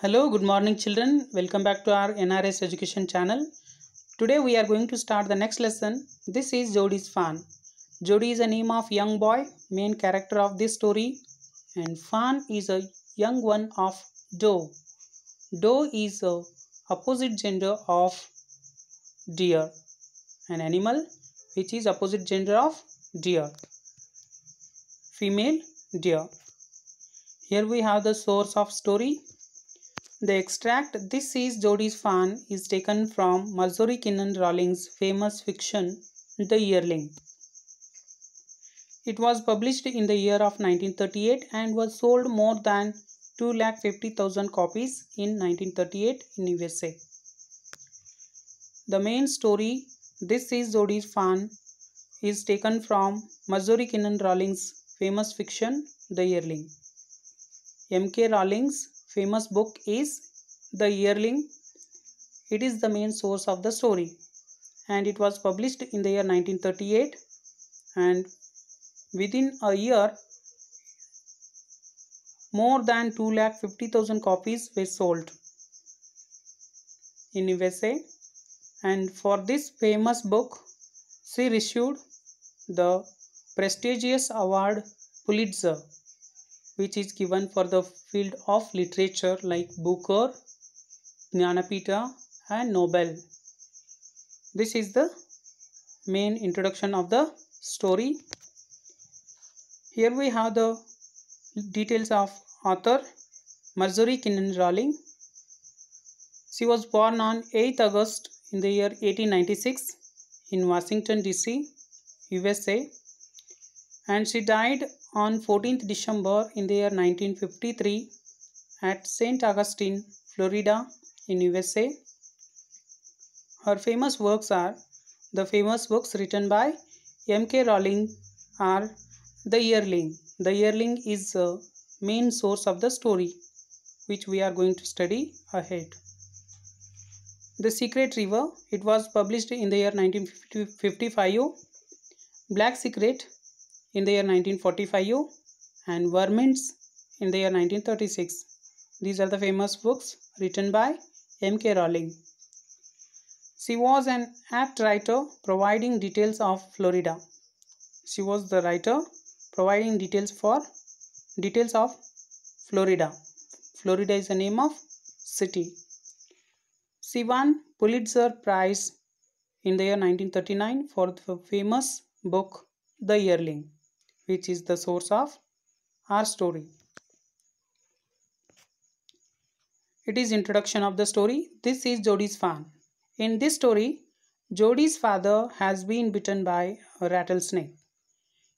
Hello, good morning children. Welcome back to our NRS education channel. Today we are going to start the next lesson. This is Jody's Fan. Jody is a name of young boy, main character of this story, and Fan is a young one of Doe. Doe is a opposite gender of deer, an animal which is opposite gender of deer, female deer. Here we have the source of story. The extract "This is Jody's Fan" is taken from Marjorie Kinnan Rawlings' famous fiction The Yearling. It was published in the year of 1938 and was sold more than 250,000 copies in 1938 in USA. The main story "This is Jody's Fan" is taken from Marjorie Kinnan Rawlings' famous fiction The Yearling. M.K. Rawlings' famous book is The Yearling. It is the main source of the story, and it was published in the year 1938, and within a year more than 250,000 copies were sold in USA. And for this famous book she received the prestigious award Pulitzer, which is given for the field of literature like Booker, Jnanapita and Nobel. This is the main introduction of the story. Here we have the details of author Marjorie Kinnan Rawlings. She was born on 8th August in the year 1896 in Washington DC, USA, and she died on 14th December in the year 1953 at St. Augustine, Florida in USA. Her famous works are the famous books written by M.K. Rawlings are The Yearling. The Yearling is the main source of the story, which we are going to study ahead. The Secret River, it was published in the year 1955. Black Secret in the year 1945 and Vermint's in the year 1936. These are the famous books written by M.K. Rawlings. She was an apt writer providing details of Florida. She was the writer providing details of Florida. Florida is the name of city. She won Pulitzer Prize in the year 1939 for the famous book The Yearling, which is the source of our story. It is introduction of the story. This is Jody's Fan. In this story, Jody's father has been bitten by a rattlesnake.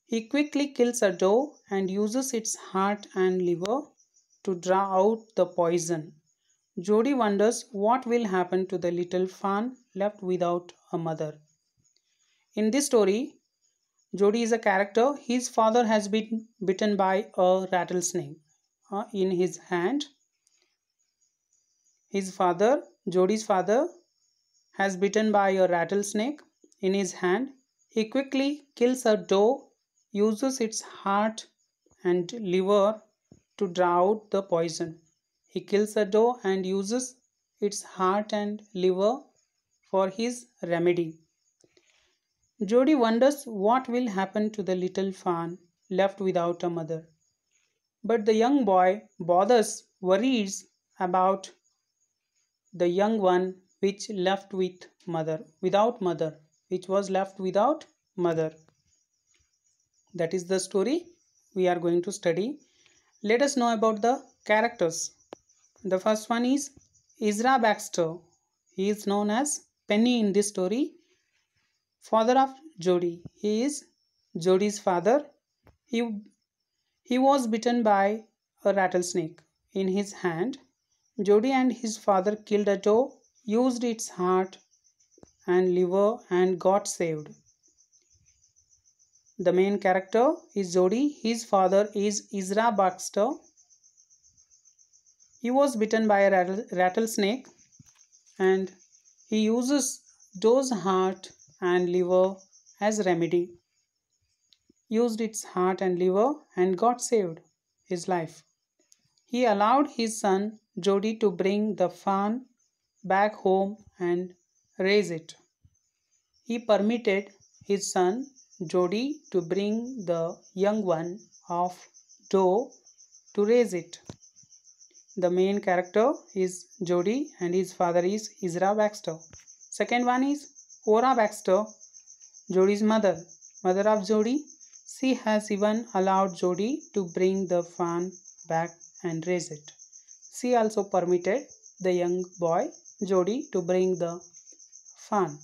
He quickly kills a doe and uses its heart and liver to draw out the poison. Jody wonders what will happen to the little fawn left without a mother. In this story, Jody is a character. His father has been bitten by a rattlesnake in his hand. Jody's father, has bitten by a rattlesnake in his hand. He quickly kills a doe, uses its heart and liver to draw out the poison. He kills a doe and uses its heart and liver for his remedy. Jody wonders what will happen to the little fawn left without a mother. But the young boy worries about the young one which was left without mother. That is the story we are going to study. Let us know about the characters. The first one is Ezra Baxter. He is known as Penny in this story. Father of Jody. He is Jody's father. He was bitten by a rattlesnake in his hand. Jody and his father killed a doe, used its heart and liver and got saved. The main character is Jody. His father is Ezra Baxter. He was bitten by a rattlesnake and he uses doe's heart and liver as remedy. Used its heart and liver and got saved his life. He allowed his son Jody to bring the fawn back home and raise it. He permitted his son Jody to bring the young one of Doe to raise it. The main character is Jody and his father is Ezra Baxter. Second one is Ora Baxter, Jody's mother of Jody. She has even allowed Jody to bring the fawn back and raise it. She also permitted the young boy Jody to bring the fawn.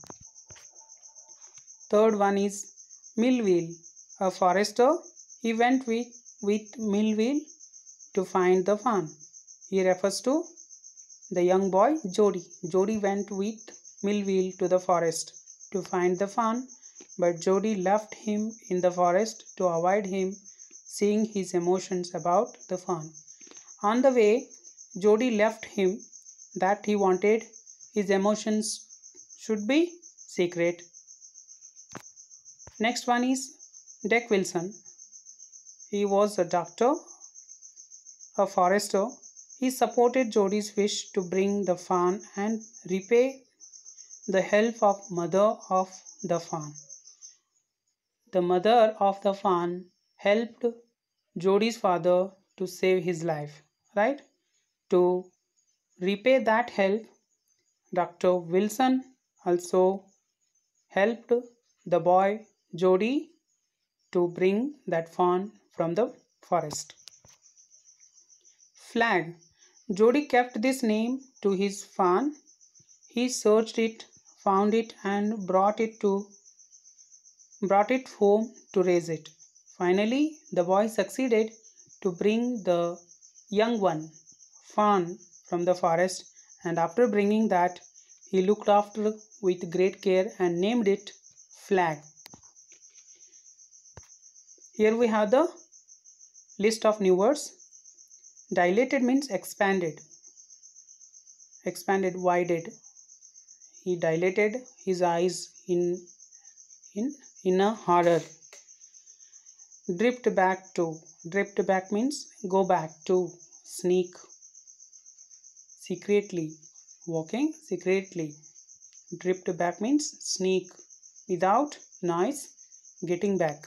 Third one is Millville, a forester. He went with Millville to find the fawn. He refers to the young boy Jody. Jody went with Millville to the forest to find the fawn, but Jody left him in the forest to avoid him seeing his emotions about the fawn. On the way, Jody left him that he wanted his emotions should be secret. Next one is Dick Wilson. He was a doctor, a forester. He supported Jody's wish to bring the fawn and repay the help of mother of the fawn. The mother of the fawn helped Jody's father to save his life, right? To repay that help, Dr. Wilson also helped the boy Jody to bring that fawn from the forest. Flag. Jody kept this name to his fawn. He searched it, found it, and brought it home to raise it. Finally, the boy succeeded to bring the young one, fawn, from the forest, and after bringing that, he looked after with great care and named it Flag. Here we have the list of new words. Dilated means expanded, widened. He dilated his eyes in a horror. Drift back to. Drift back means go back to, sneak. Secretly, walking secretly. Drift back means sneak, without noise, getting back.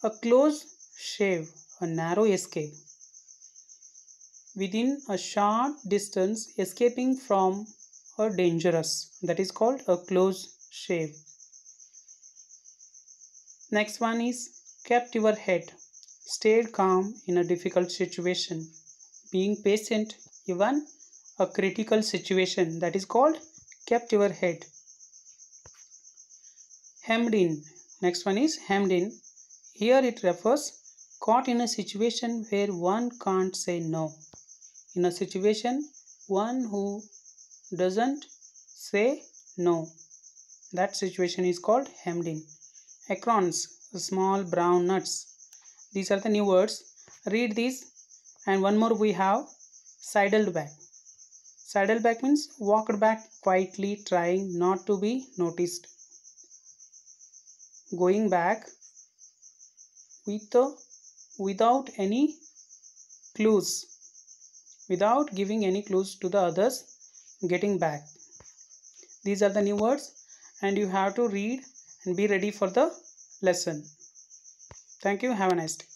A close shave, a narrow escape. Within a short distance, escaping from a dangerous. That is called a close shave. Next one is kept your head. Stayed calm in a difficult situation. Being patient even a critical situation. That is called kept your head. Hemmed in. Next one is hemmed in. Here it refers caught in a situation where one can't say no. In a situation, one who doesn't say no. That situation is called hemmed in. Acorns, small brown nuts. These are the new words. Read these. And one more we have sidled back. Sidled back means walked back quietly, trying not to be noticed. Going back without any clues. Without giving any clues to the others, getting back. These are the new words and you have to read and be ready for the lesson. Thank you. Have a nice day.